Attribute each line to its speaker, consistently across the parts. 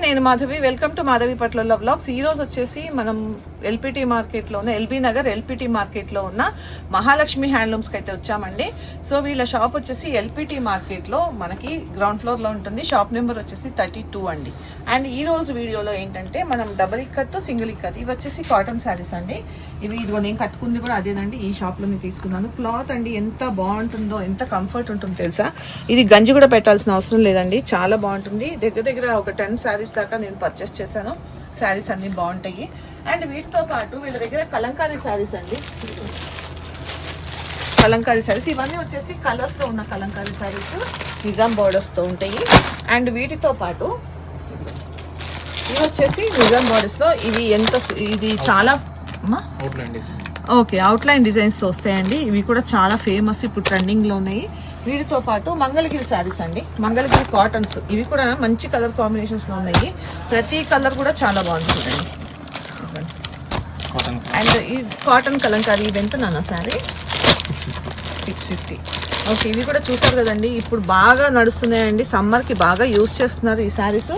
Speaker 1: నేను Madhavi. Welcome to Madhavi పట్ల vlogs. ఈ రోజు వచ్చేసి మనం ఎల్పిటి మార్కెట్ లో ఉన్న ఎల్బీ నగర్ ఎల్పిటి మార్కెట్ లో ఉన్న మహాలక్ష్మి హ్యాండ్లూమ్స్ కి అయితే వచ్చామండి. సో వీళ్ళ షాప్ వచ్చేసి ఎల్పిటి మార్కెట్ లో మనకి గ్రౌండ్ ఫ్లోర్ లో ఉంటుంది. షాప్ నెంబర్ వచ్చేసి 32 అండి. అండ్ ఈ రోజు వీడియోలో ఏంటంటే మనం డబుల్ ఇక్కత్ సింగిల్ ఇక్కత్ ఇవి వచ్చేసి కాటన్ శారీస్ అండి. ఇదిగో నేను కట్టుకుంది కూడా అదేనండి. ఈ షాప్ లో నేను తీసుకున్నాను. క్లాత్ అండి ఎంత బాగుంటుందో, ఎంత కంఫర్ట్ ఉంటుందో తెలుసా. ఇది గంజి కూడా పెట్టాల్సిన అవసరం లేదండి, చాలా బాగుంటుంది. దగ్గర ఒక 10 శారీస్ దాకా నేను పర్చేస్ చేశాను. శారీస్ అన్ని బాగుంటాయి. అండ్ వీటితో పాటు వీళ్ళ దగ్గర కలంకారీ శారీస్ అండి, కలంకారీ శారీస్ ఇవన్నీ వచ్చేసి కలర్స్ లో ఉన్న కలంకారీ శారీస్ నిజాం బోర్డర్స్ తో ఉంటాయి. అండ్ వీటితో పాటు ఇవి వచ్చేసి నిజాం బోర్డర్స్ లో ఇది చాలా ఓకే అవుట్లైన్ డిజైన్స్ వస్తాయండి. ఇవి కూడా చాలా ఫేమస్, ఇప్పుడు ట్రెండింగ్ లో ఉన్నాయి. వీటితో పాటు మంగళగిరి శారీస్ అండి, మంగళగిరి కాటన్స్. ఇవి కూడా మంచి కలర్ కాంబినేషన్స్ లో ఉన్నాయి. ప్రతి కలర్ కూడా చాలా బాగుంటుందండి. అండ్ ఈ కాటన్ కలంకారీ ఇది ఎంత నాన్న శారీ? 650. ఓకే, ఇవి కూడా చూసారు కదండి, ఇప్పుడు బాగా నడుస్తున్నాయండి. సమ్మర్ కి బాగా యూజ్ చేస్తున్నారు ఈ శారీస్.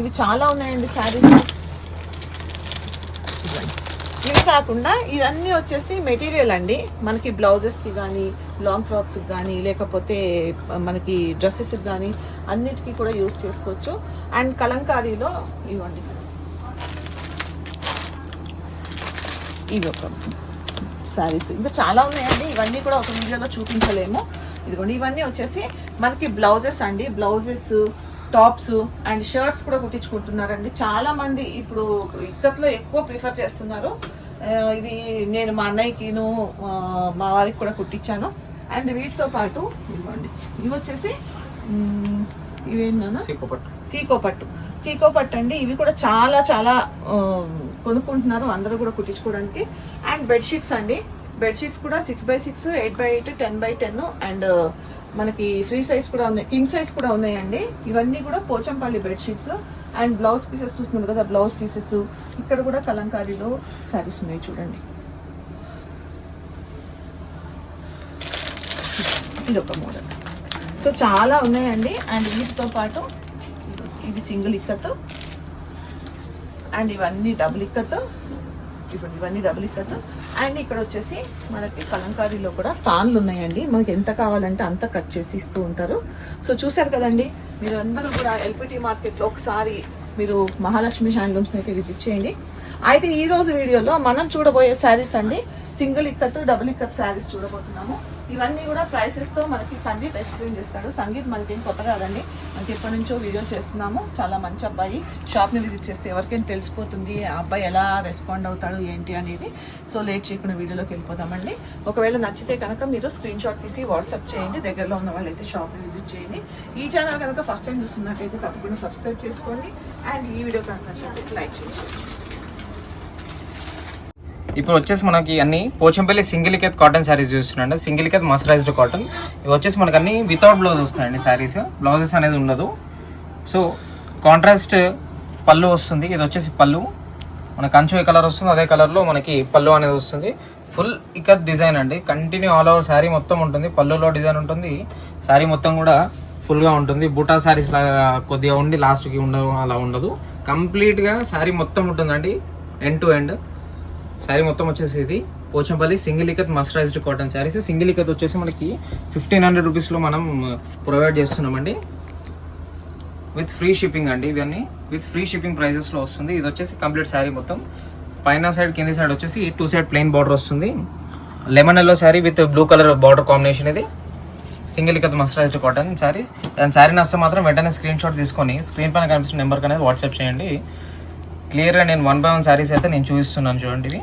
Speaker 1: ఇవి చాలా ఉన్నాయండి శారీస్. ఇవి కాకుండా ఇవన్నీ వచ్చేసి మెటీరియల్ అండి, మనకి బ్లౌజెస్ కి కానీ, లాంగ్ ఫ్రాక్స్ కానీ, లేకపోతే మనకి డ్రెస్సెస్ కానీ అన్నిటికీ కూడా యూజ్ చేసుకోవచ్చు. అండ్ కలంకారీలో ఇవ్వండి, ఇవి ఒక శారీస్ ఇంకా చాలా ఉన్నాయండి. ఇవన్నీ కూడా ఒక వీడియోలో చూపించలేము. ఇదిగోండి, ఇవన్నీ వచ్చేసి మనకి బ్లౌజెస్ అండి. బ్లౌజెస్, టాప్స్ అండ్ షర్ట్స్ కూడా కుట్టించుకుంటున్నారండి. చాలా మంది ఇప్పుడు ఇక్కత్లో ఎక్కువ ప్రిఫర్ చేస్తున్నారు. ఇవి నేను మా అన్నయ్యకిను మా వారికి కూడా కుట్టించాను. అండ్ వీటితో పాటు ఇవ్వండి, ఇవి వచ్చేసి ఇవేంటన్నా సీకో పట్టు అండి. ఇవి కూడా చాలా చాలా కొనుక్కుంటున్నారు అందరూ కూడా కుట్టించుకోవడానికి. అండ్ బెడ్షీట్స్ అండి, బెడ్షీట్స్ కూడా 6x6, 8x8, 10x10 అండ్ మనకి ఫ్రీ సైజ్ కూడా ఉన్నాయి, కింగ్ సైజ్ కూడా ఉన్నాయండి. ఇవన్నీ కూడా Pochampally bedsheets. And blouse pieces చూస్తున్నారు కదా, బ్లౌజ్ పీసెస్. ఇక్కడ కూడా కలంకారీలో శారీస్ ఉన్నాయి చూడండి. ఇది ఒక మోడల్. సో చాలా ఉన్నాయండి. అండ్ వీటితో పాటు ఇవి సింగిల్ ఇక్కత్ అండ్ ఇవన్నీ డబుల్ ఇక్కత్. ఇవన్నీ డబుల్ ఇక్కత్. అండ్ ఇక్కడ వచ్చేసి మనకి కలంకారీలో కూడా తాన్లు ఉన్నాయండి. మనకి ఎంత కావాలంటే అంత కట్ చేసి ఇస్తూ ఉంటారు. సో చూసారు కదండి, మీరు అందరూ కూడా ఎల్పిటి మార్కెట్లో ఒకసారి మీరు మహాలక్ష్మి హ్యాండ్లూమ్స్ అయితే విజిట్ చేయండి. అయితే ఈ రోజు వీడియోలో మనం చూడబోయే శారీస్ అండి సింగిల్ ఇక్కత్, డబుల్ ఇక్కత్ శారీస్ చూడబోతున్నాము. ఇవన్నీ కూడా ప్రైసెస్ తో మనకి సంగీత్ ఎక్స్ప్లెయిన్ చేస్తాడు. సంగీత్ మనకేం కొత్త కాదండి, మనకి ఎప్పటి నుంచో వీడియో చేస్తున్నాము. చాలా మంచి అబ్బాయి. షాప్ ని విజిట్ చేస్తే ఎవరికైనా తెలిసిపోతుంది ఆ అబ్బాయి ఎలా రెస్పాండ్ అవుతాడు ఏంటి అనేది. సో లేట్ చేయకుండా వీడియోలోకి వెళ్ళిపోతామండి. ఒకవేళ నచ్చితే కనుక మీరు స్క్రీన్ షాట్ తీసి వాట్సాప్ చేయండి. దగ్గరలో ఉన్న వాళ్ళైతే షాప్ ని విజిట్ చేయండి. ఈ ఛానల్ కనుక ఫస్ట్ టైం చూస్తున్నట్టయితే తప్పకుండా సబ్స్క్రైబ్ చేసుకోండి. అండ్ ఈ వీడియో కనుక నచ్చినట్లయితే లైక్ చేయండి.
Speaker 2: ఇప్పుడు వచ్చేసి మనకి అన్ని పోచంపల్లి సింగిల్ ఇక్కత్ కాటన్ శారీస్ చూస్తున్నాండి. Single ikat mercerised cotton. ఇవి వచ్చేసి మనకు అన్ని వితౌట్ బ్లౌజ్ వస్తాయండి శారీస్. బ్లౌజెస్ అనేది ఉండదు. సో కాంట్రాస్ట్ పళ్ళు వస్తుంది. ఇది వచ్చేసి పళ్ళు మన కంచు ఏ కలర్ వస్తుంది అదే కలర్లో మనకి పళ్ళు అనేది వస్తుంది. ఫుల్ ఇక్కత్ డిజైన్ అండి. కంటిన్యూ ఆల్ ఓవర్ శారీ మొత్తం ఉంటుంది. పళ్ళులో డిజైన్ ఉంటుంది. శారీ మొత్తం కూడా ఫుల్గా ఉంటుంది. బూటా శారీస్ లాగా కొద్దిగా ఉండి లాస్ట్కి ఉండదు, అలా ఉండదు. కంప్లీట్గా శారీ మొత్తం ఉంటుందండి, ఎండ్ టు ఎండ్. శారీ మొత్తం వచ్చేసి ఇది Pochampally single ikat mercerised cotton saris. Single ikat వచ్చేసి మనకి 1500 రూపీస్లో మనం ప్రొవైడ్ చేస్తున్నామండి విత్ ఫ్రీ షిప్పింగ్ అండి. ఇవన్నీ విత్ ఫ్రీ షిప్పింగ్ ప్రైజెస్లో వస్తుంది. ఇది వచ్చేసి కంప్లీట్ శారీ మొత్తం పైన సైడ్ కింది సైడ్ వచ్చేసి 2 సైడ్ ప్లెయిన్ బార్డర్ వస్తుంది. Lemon yellow sari with blue colour border combination. ఇది single ikat mercerised cotton sari. దాని శారీ నస్తే మాత్రం వెంటనే స్క్రీన్ షాట్ తీసుకొని స్క్రీన్ పైన కనిపిస్తున్న నెంబర్కి అనేది వాట్సాప్ చేయండి. క్లియర్గా నేను 1 by 1 శారీస్ అయితే నేను చూపిస్తున్నాను చూడండి. ఇవి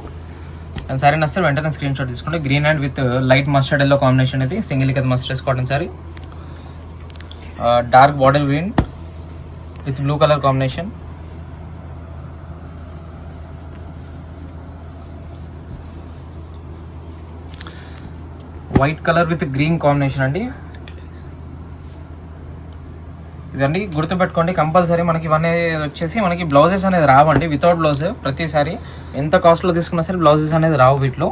Speaker 2: అండ్ శారీ నస్తే వెంటనే స్క్రీన్ షాట్ తీసుకోండి. Green and with light mustard yellow combination. ఇది single ikat mercerised cotton sari. Dark bottle green with blue colour combination. White colour with green combination అండి. ఇదండి గుర్తుపెట్టుకోండి కంపల్సరీ. మనకి ఇవన్నీ వచ్చేసి మనకి బ్లౌజెస్ అనేది రావండి, వితౌట్ బ్లౌజ్. ప్రతిసారి ఎంత కాస్ట్లో తీసుకున్నా సరే బ్లౌజెస్ అనేది రావు వీటిలో.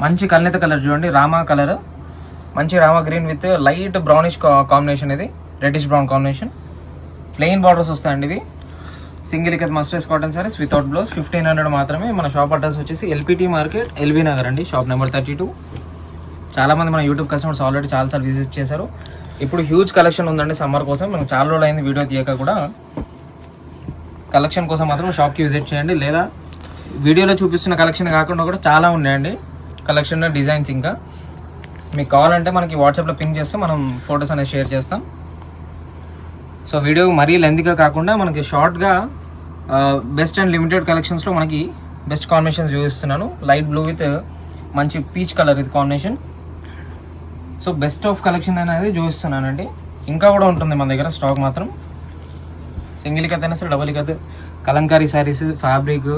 Speaker 2: మంచి కల్నేత కలర్ చూడండి, రామా కలర్, మంచి Rama green with light brownish combination. ఇది reddish brown combination. Plain borders వస్తాయండి. ఇవి single ikat mercerise cotton saris without blouse 1500 మాత్రమే. మన షాప్ అడ్రస్ వచ్చేసి ఎల్పిటి మార్కెట్, ఎల్బీ నగర్ అండి, షాప్ నెంబర్ 32. చాలా మంది మన యూట్యూబ్ కస్టమర్స్ ఆల్రెడీ చాలాసార్లు విజిట్ చేశారు. ఇప్పుడు హ్యూజ్ కలెక్షన్ ఉందండి సమ్మర్ కోసం. మనం చాలా రోజులు అయింది వీడియో తీయక కూడా. కలెక్షన్ కోసం మాత్రం షాప్కి విజిట్ చేయండి. లేదా వీడియోలో చూపిస్తున్న కలెక్షన్ కాకుండా కూడా చాలా ఉన్నాయండి కలెక్షన్, డిజైన్స్. ఇంకా మీకు కావాలంటే మనకి వాట్సాప్లో పింక్ చేస్తే మనం ఫొటోస్ అనేది షేర్ చేస్తాం. సో వీడియో మరీ లెంతీగా కాకుండా మనకి షార్ట్గా బెస్ట్ అండ్ లిమిటెడ్ కలెక్షన్స్లో మనకి బెస్ట్ కాంబినేషన్స్ చూపిస్తున్నాను. లైట్ బ్లూ విత్ మంచి పీచ్ కలర్ ఇది combination. So best of collection అనేది చూపిస్తున్నానండి. ఇంకా కూడా ఉంటుంది మన దగ్గర స్టాక్ మాత్రం. సింగిల్ ఇక్కత్ అయినా సరే, డబుల్ ఇక్కత్, కలంకారీ శారీస్, ఫ్యాబ్రిక్,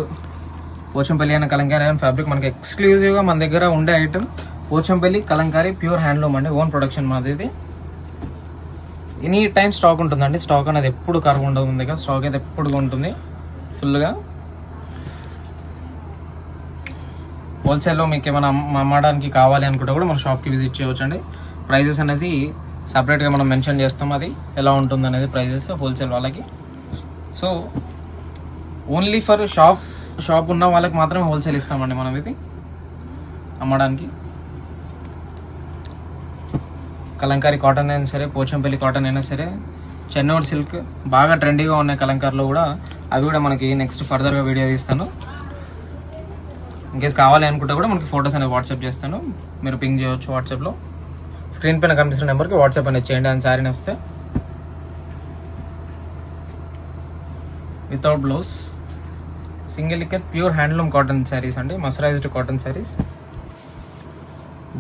Speaker 2: పోచంపల్లి అనే కలంకారీ అండ్ ఫ్యాబ్రిక్ మనకి ఎక్స్క్లూజివ్గా మన దగ్గర ఉండే item Pochampally kalamkari pure handloom అండి, ఓన్ ప్రొడక్షన్ మాది. ఇది ఎనీ టైం స్టాక్ ఉంటుందండి. స్టాక్ అనేది ఎప్పుడు కరువు ఉండదు మన దగ్గర. స్టాక్ అయితే ఎప్పుడు ఉంటుంది ఫుల్గా. హోల్సేల్లో మీకు ఏమైనా అమ్మడానికి కావాలి అనుకుంటే కూడా మన షాప్కి విజిట్ చేయవచ్చు అండి. ప్రైజెస్ అనేది సపరేట్గా మనం మెన్షన్ చేస్తాం, అది ఎలా ఉంటుంది అనేది ప్రైజెస్ హోల్సేల్ వాళ్ళకి. సో ఓన్లీ ఫర్ షాప్ ఉన్న వాళ్ళకి మాత్రమే హోల్సేల్ ఇస్తామండి మనం ఇది అమ్మడానికి. కలంకారీ కాటన్ అయినా సరే, పోచంపల్లి కాటన్ అయినా సరే, చెన్నూరు సిల్క్ బాగా ట్రెండీగా ఉన్నాయి కలంకారీలో కూడా. అవి కూడా మనకి నెక్స్ట్ ఫర్దర్గా వీడియో తీస్తాను. ఇన్కేస్ కావాలి అనుకుంటే కూడా మనకి ఫొటోస్ అనేది వాట్సాప్ చేస్తాను, మీరు పింక్ చేయవచ్చు వాట్సాప్లో. స్క్రీన్ పైన కనిపిస్తున్న నెంబర్కి వాట్సాప్ అనేది చేయండి. అని శారీని వస్తే without blouse single ikat pure handloom cotton saris అండి, mercerised cotton saris.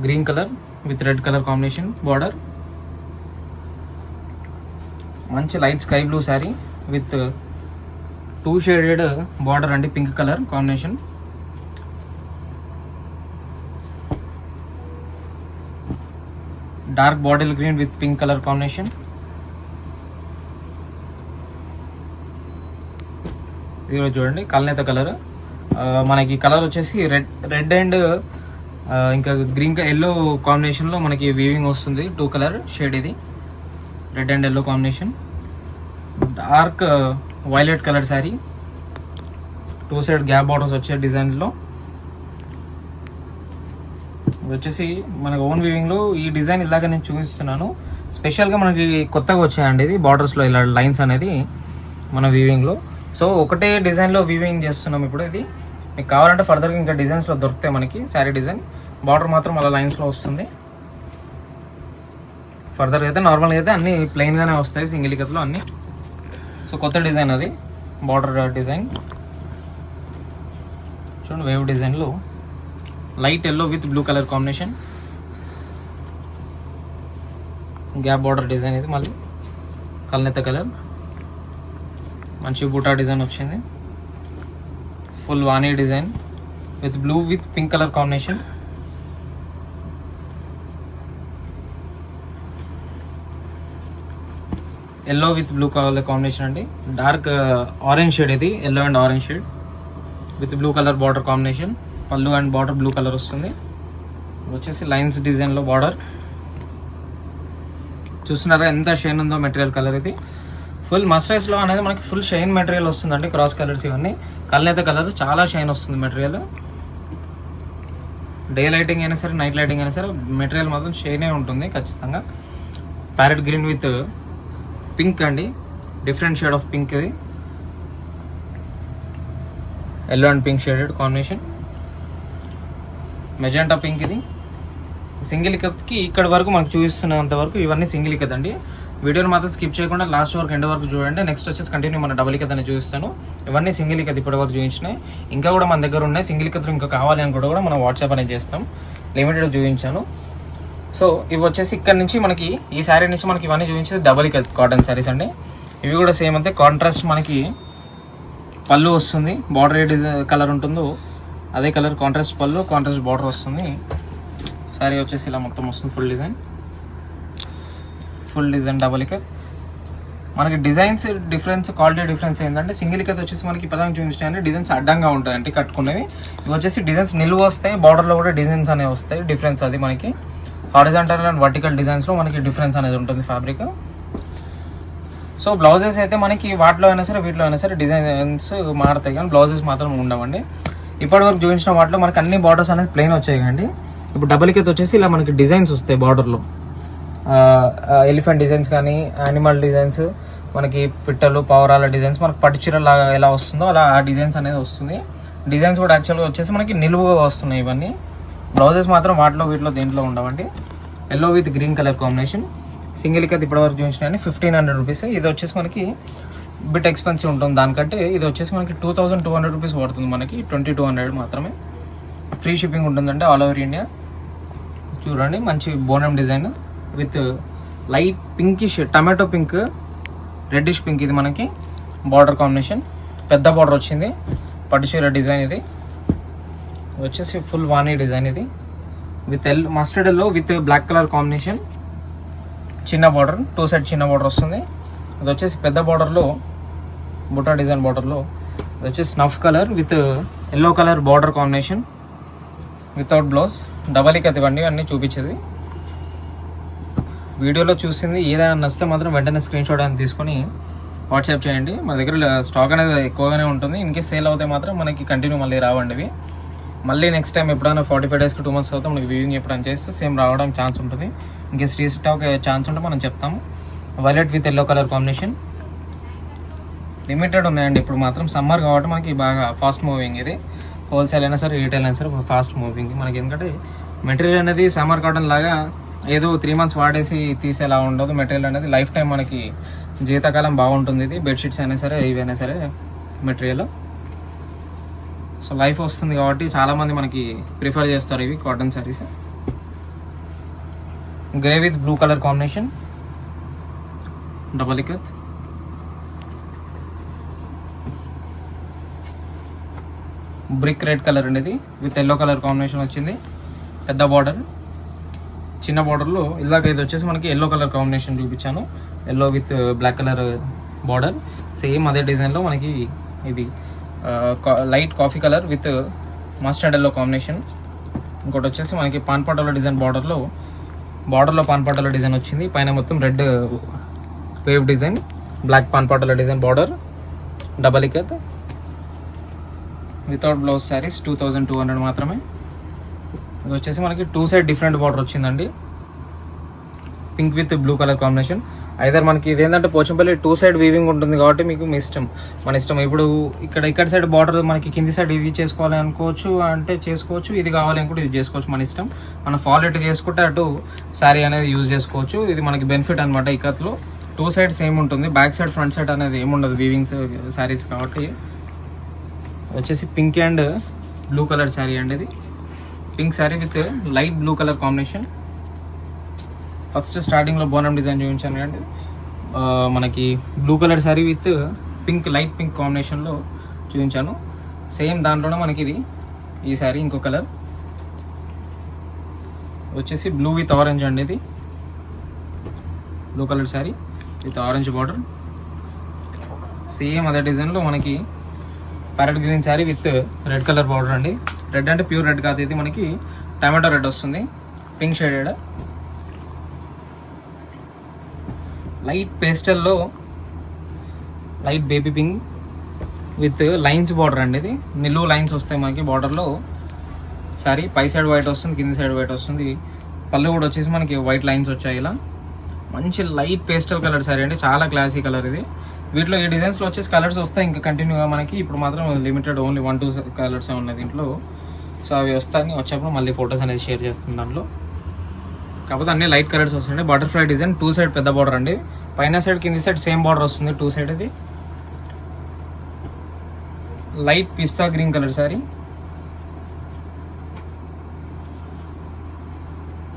Speaker 2: Green colour with red colour combination border. మంచి light sky blue sari with 2 shaded border అండి, pink colour combination. Dark bottle green with pink colour combination. ఇది చూడండి కల్నేత colour. మనకి colour వచ్చేసి red and ఇంకా green yellow కాంబినేషన్లో మనకి వీవింగ్ వస్తుంది. 2 కలర్ షేడ్ ఇది, red and yellow combination. Dark violet colour sari, 2 side gap borders వచ్చే డిజైన్లో. ఇది వచ్చేసి మనకి ఓన్ వీవింగ్లో ఈ డిజైన్ ఇలాగ నేను చూపిస్తున్నాను. స్పెషల్గా మనకి కొత్తగా వచ్చాయండి ఇది బార్డర్స్లో ఇలా లైన్స్ అనేది మన వీవింగ్లో. సో ఒకటే డిజైన్లో వీవింగ్ చేస్తున్నాం ఇప్పుడు. ఇది మీకు కావాలంటే ఫర్దర్గా ఇంకా డిజైన్స్లో దొరుకుతాయి మనకి. శారీ డిజైన్ బార్డర్ మాత్రం అలా లైన్స్లో వస్తుంది. ఫర్దర్గా అయితే నార్మల్గా అయితే అన్నీ ప్లెయిన్గానే వస్తాయి సింగిల్ ఇక్కత్లో అన్నీ. సో కొత్త డిజైన్ అది బార్డర్ డిజైన్ చూడండి, వేవ్ డిజైన్లో light yellow with blue colour combination. Gap border design ఇది, మళ్ళీ కల్నేత కలర్, మంచి బూటా డిజైన్ వచ్చింది. ఫుల్ వానీ design with blue with pink colour combination. Yellow with blue colour combination అండి. డార్క్ ఆరెంజ్ షేడ్ ఇది, yellow and orange shade with blue colour border combination. పళ్ళు అండ్ బార్డర్ బ్లూ కలర్ వస్తుంది. వచ్చేసి lines డిజైన్లో border చూస్తున్నారా ఎంత shine ఉందో material colour. ఇది ఫుల్ మస్టరైజ్లో అనేది మనకి ఫుల్ షైన్ మెటీరియల్ వస్తుందండి. క్రాస్ కలర్స్ ఇవన్నీ. కల్నేత కలర్ చాలా షైన్ వస్తుంది మెటీరియల్. డే లైటింగ్ అయినా సరే, నైట్ లైటింగ్ అయినా సరే మెటీరియల్ మాత్రం షైనే ఉంటుంది ఖచ్చితంగా. ప్యారెట్ గ్రీన్ విత్ పింక్ అండి, డిఫరెంట్ షేడ్ ఆఫ్ పింక్. ఇది yellow and pink shaded combination. Magenta pink ఇది. సింగిల్ ఇక్కత్కి ఇక్కడ వరకు మనకు చూపిస్తున్నంత వరకు ఇవన్నీ సింగిల్ ఇక్కత్ అండి. వీడియోని మాత్రం స్కిప్ చేయకుండా లాస్ట్ వరకు ఎండ్ వరకు చూడండి. నెక్స్ట్ వచ్చేసి కంటిన్యూ మన డబుల్ ఇక్కత్ అని చూపిస్తాను. ఇవన్నీ సింగిల్ ఇక్కత్ ఇప్పటి వరకు చూపించినాయి. ఇంకా కూడా మన దగ్గర ఉన్నాయి సింగిల్ ఇక్కత్లు. ఇంకా కావాలి అనుకుంటే కూడా మనం వాట్సాప్ అనేది చేస్తాం. లిమిటెడ్ చూపించాను. సో ఇవి వచ్చేసి ఇక్కడ నుంచి మనకి ఈ శారీ నుంచి మనకి ఇవన్నీ చూపించేది డబుల్ ఇక్కత్ కాటన్ శారీస్ అండి. ఇవి కూడా సేమ్ అంతే. కాంట్రాస్ట్ మనకి పళ్ళు వస్తుంది, బార్డర్ ఏ డిజైన్ కలర్ ఉంటుందో అదే కలర్ కాంట్రాస్ట్ పళ్ళు, కాంట్రాస్ట్ బార్డర్ వస్తుంది. శారీ వచ్చేసి ఇలా మొత్తం వస్తుంది. Full design double ikat. మనకి డిజైన్స్ డిఫరెన్స్, క్వాలిటీ డిఫరెన్స్ ఏంటంటే సింగిల్ ఇక్కత్ వచ్చేసి మనకి పదంగా చూపించాయండి డిజైన్స్ అడ్డంగా ఉంటాయి అంటే కట్టుకునేవి. ఇవి వచ్చేసి డిజైన్స్ నిలువ వస్తాయి, బార్డర్లో కూడా డిజైన్స్ అనేవి వస్తాయి. డిఫరెన్స్ అది మనకి హారిజాంటల్ అండ్ వర్టికల్ డిజైన్స్లో మనకి డిఫరెన్స్ అనేది ఉంటుంది ఫ్యాబ్రిక్. సో బ్లౌజెస్ అయితే మనకి వాటిలో అయినా సరే వీటిలో అయినా సరే డిజైన్స్ మారుతాయి, కానీ బ్లౌజెస్ మాత్రం ఉండవండి. ఇప్పటివరకు చూపించిన వాటిలో మనకి అన్ని బార్డర్స్ అనేది ప్లెయిన్ వచ్చాయి కండి. ఇప్పుడు డబుల్ ఇక్కత్ వచ్చేసి ఇలా మనకి డిజైన్స్ వస్తాయి బార్డర్లో, ఎలిఫెంట్ డిజైన్స్ కానీ యానిమల్ డిజైన్స్, మనకి పిట్టలు పావురాల డిజైన్స్, మనకి పట్టు చీరలు ఎలా వస్తుందో అలా ఆ డిజైన్స్ అనేది వస్తుంది. డిజైన్స్ కూడా యాక్చువల్గా వచ్చేసి మనకి నిలువుగా వస్తున్నాయి ఇవన్నీ. బ్లౌజెస్ మాత్రం వాటిలో వీటిలో దేంట్లో ఉండవండి. Yellow with green colour combination. Single ikat ఇప్పటివరకు చూపించిన 1500 రూపీస్. ఇది వచ్చేసి మనకి బిట్ ఎక్స్పెన్సివ్ ఉంటుంది దానికంటే. ఇది వచ్చేసి మనకి 2200 రూపీస్ పడుతుంది, మనకి 2200 మాత్రమే. ఫ్రీ షిప్పింగ్ ఉంటుందండి ఆల్ ఓవర్ ఇండియా. చూడండి మంచి బోనం design with light pinkish tomato pink, reddish pink. ఇది మనకి బార్డర్ కాంబినేషన్, పెద్ద బార్డర్ వచ్చింది. పట్టు చీర డిజైన్ ఇది వచ్చేసి ఫుల్ వాణి డిజైన్. ఇది with mustard yellow with black colour combination. చిన్న బార్డర్, 2 సైడ్ చిన్న బార్డర్ వస్తుంది. ఇది వచ్చేసి పెద్ద బార్డర్లో బుటా డిజైన్ బార్డర్లో ఇది వచ్చేసి snuff colour with yellow colour border combination without blouse. Double ikat ఇవ్వండి అన్నీ చూపించేది. వీడియోలో చూసింది ఏదైనా నచ్చితే మాత్రం వెంటనే స్క్రీన్ షాట్ అని తీసుకొని వాట్సాప్ చేయండి. మన దగ్గర స్టాక్ అనేది ఎక్కువగానే ఉంటుంది. ఇన్కేస్ సేల్ అవుతే మాత్రం మనకి కంటిన్యూ మళ్ళీ రావండి ఇవి. మళ్ళీ నెక్స్ట్ టైం ఎప్పుడైనా 45 డేస్కి 2 months అవుతాం మనకి వ్యూయింగ్ ఎప్పుడైనా చేస్తే సేమ్ రావడానికి ఛాన్స్ ఉంటుంది. ఇన్కేస్ రీస్టాక్ ఛాన్స్ ఉంటే మనం చెప్తాము. Violet with yellow colour combination. Limited ఉన్నాయండి ఇప్పుడు మాత్రం, సమ్మర్ కాబట్టి మనకి బాగా ఫాస్ట్ మూవింగ్. ఇది హోల్సేల్ అయినా సరే రీటైల్ అయినా సరే ఫాస్ట్ మూవింగ్ మనకి. ఎందుకంటే మెటీరియల్ అనేది సమ్మర్ కాటన్ లాగా ఏదో 3 months వాడేసి తీసేలా ఉండదు. మెటీరియల్ అనేది లైఫ్ టైం మనకి జీవితకాలం బాగుంటుంది. ఇది బెడ్షీట్స్ అయినా సరే ఇవైనా సరే మెటీరియల్. సో లైఫ్ వస్తుంది కాబట్టి చాలామంది మనకి ప్రిఫర్ చేస్తారు ఇవి cotton saris. Grey with blue colour combination, double ikat. Brick red colour అనేది విత్ ఎల్లో కలర్ కాంబినేషన్ వచ్చింది. పెద్ద బార్డర్, చిన్న బార్డర్లో ఇలాగ ఇది వచ్చేసి మనకి ఎల్లో కలర్ కాంబినేషన్ చూపించాను. Yellow with black colour border. Same అదే డిజైన్లో మనకి ఇది light coffee colour with mustard yellow combination. ఇంకోటి వచ్చేసి మనకి పాన్పాటలో డిజైన్ బార్డర్లో పాన్పాటలో డిజైన్ వచ్చింది. పైన మొత్తం రెడ్ వేవ్ డిజైన్, బ్లాక్ పాన్పాటలో design border, double ikat. Without blouse saris 2200 మాత్రమే. ఇది వచ్చేసి మనకి 2 సైడ్ డిఫరెంట్ బార్డర్ వచ్చిందండి. Pink with blue colour combination. Either మనకి ఇదేంటంటే పోచంపల్లి 2 సైడ్ వీవింగ్ ఉంటుంది కాబట్టి మీకు మీ ఇష్టం, మన ఇష్టం. ఇప్పుడు ఇక్కడ సైడ్ బార్డర్ మనకి కింది సైడ్ ఇవి చేసుకోవాలి అనుకోవచ్చు అంటే చేసుకోవచ్చు, ఇది కావాలి అనుకుంటే ఇది చేసుకోవచ్చు, మన ఇష్టం. మనం ఫాల్ ఇట్ చేసుకుంటే అటు శారీ అనేది యూజ్ చేసుకోవచ్చు. ఇది మనకి బెనిఫిట్ అనమాట. ఇక్కత్లో 2 సైడ్ సేమ్ ఉంటుంది, బ్యాక్ సైడ్ ఫ్రంట్ సైడ్ అనేది ఏముండదు వీవింగ్స్ శారీస్ కాబట్టి. వచ్చేసి pink and blue colour sari అండి. ఇది pink sari with light blue colour combination. First స్టార్టింగ్లో బోనం డిజైన్ చూపించాను అండి. మనకి blue colour sari with pink, light pink కాంబినేషన్లో చూపించాను. సేమ్ దాంట్లోనే మనకి ఇది ఈ శారీ ఇంకో కలర్ వచ్చేసి బ్లూ విత్ ఆరెంజ్ అండి. ఇది blue colour sari with orange border. Same అదే డిజైన్లో మనకి parrot green sari with red colour border అండి. రెడ్ అంటే ప్యూర్ రెడ్ కాదు, ఇది మనకి టమాటో రెడ్ వస్తుంది, పింక్ షేడెడ్. లైట్ పేస్టల్లో light baby pink with lines border అండి. ఇది నిలువు లైన్స్ వస్తాయి మనకి బార్డర్లో. సారీ పై సైడ్ వైట్ వస్తుంది, కింది సైడ్ వైట్ వస్తుంది. పళ్ళు కూడా వచ్చేసి మనకి వైట్ లైన్స్ వచ్చాయి. ఇలా మంచి లైట్ పేస్టల్ కలర్ సారీ అండి, చాలా క్లాసీ కలర్ ఇది. వీటిలో ఈ డిజైన్స్లో వచ్చేసి కలర్స్ వస్తాయి ఇంకా కంటిన్యూగా మనకి. ఇప్పుడు మాత్రం లిమిటెడ్ ఓన్లీ 1-2 కలర్స్ ఉన్నాయి దీంట్లో. సో అవి వస్తాయని వచ్చేప్పుడు మళ్ళీ ఫొటోస్ అనేది షేర్ చేస్తుంది దాంట్లో. కాకపోతే అన్ని లైట్ కలర్స్ వస్తాయండి. బటర్ఫ్లై డిజైన్ 2 సైడ్ పెద్ద బార్డర్ అండి. పైన సైడ్ కింది సైడ్ సేమ్ బార్డర్ వస్తుంది 2 సైడ్. ఇది light pista green colour sari,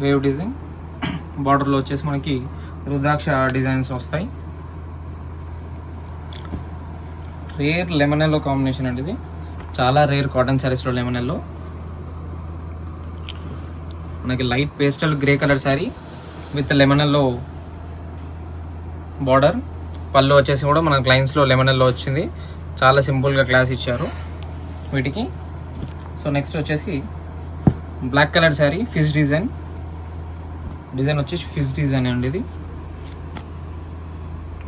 Speaker 2: wave design. బార్డర్లో వచ్చేసి మనకి రుద్రాక్ష డిజైన్స్ వస్తాయి. రేర్ లెమన్ ఎల్లో కాంబినేషన్ అండి. ఇది చాలా రేర్ కాటన్ శారీస్లో లెమన్ ఎల్లో. మనకి light pastel grey colour sari with lemon yellow border. పళ్ళు వచ్చేసి కూడా మనకి లైన్స్లో లెమన్ ఎల్లో వచ్చింది. చాలా సింపుల్గా క్లాస్ ఇచ్చారు వీటికి. సో నెక్స్ట్ వచ్చేసి black colour sari fish design వచ్చేసి ఫిష్ డిజైన్ అండి. ఇది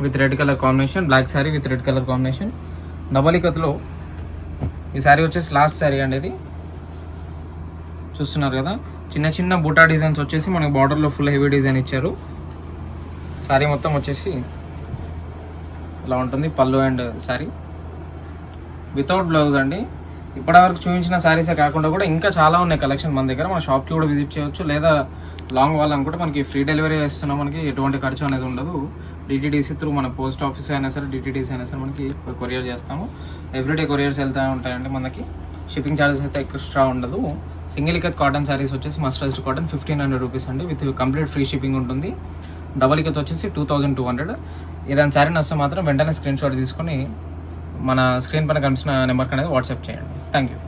Speaker 2: with red colour combination, black sari with red colour combination. Double ఇక్కత్లో ఈ శారీ వచ్చేసి లాస్ట్ శారీ అండి. ఇది చూస్తున్నారు కదా, చిన్న చిన్న బూటా డిజైన్స్ వచ్చేసి మనకి బార్డర్లో ఫుల్ హెవీ డిజైన్ ఇచ్చారు. శారీ మొత్తం వచ్చేసి ఇలా ఉంటుంది, పళ్ళు అండ్ శారీ వితౌట్ బ్లౌజ్ అండి. ఇప్పటివరకు చూపించిన శారీసే కాకుండా కూడా ఇంకా చాలా ఉన్నాయి కలెక్షన్ మన దగ్గర. మన షాప్కి కూడా విజిట్ చేయొచ్చు, లేదా లాంగ్ వాళ్ళనుకుంటే మనకి ఫ్రీ డెలివరీ చేస్తున్నాం. మనకి ఎటువంటి ఖర్చు అనేది ఉండదు. డిటీడీసీ త్రూ మన పోస్ట్ ఆఫీస్ అయినా సరే, డిటీడీసీ అయినా సరే మనకి కొరియర్ చేస్తాము. ఎవ్రీడే కొరియర్స్ వెళ్తూ ఉంటాయండి. మనకి షిప్పింగ్ ఛార్జెస్ అయితే ఎక్స్ట్రా ఉండదు. సింగిల్ ఇక్కత్ కాటన్ శారీస్ వచ్చేసి మస్టరైజ్డ్ కాటన్ 1500 రూపీస్ అండి, విత్ కంప్లీట్ ఫ్రీ షిప్పింగ్ ఉంటుంది. డబల్ ఇక్కత్ వచ్చేసి 2200. ఏదైనా శారీ నచ్చితే మాత్రం వెంటనే స్క్రీన్ షాట్ తీసుకొని మన స్క్రీన్ పైన కనిపిస్తున్న నెంబర్కి అనేది వాట్సాప్ చేయండి. Thank you.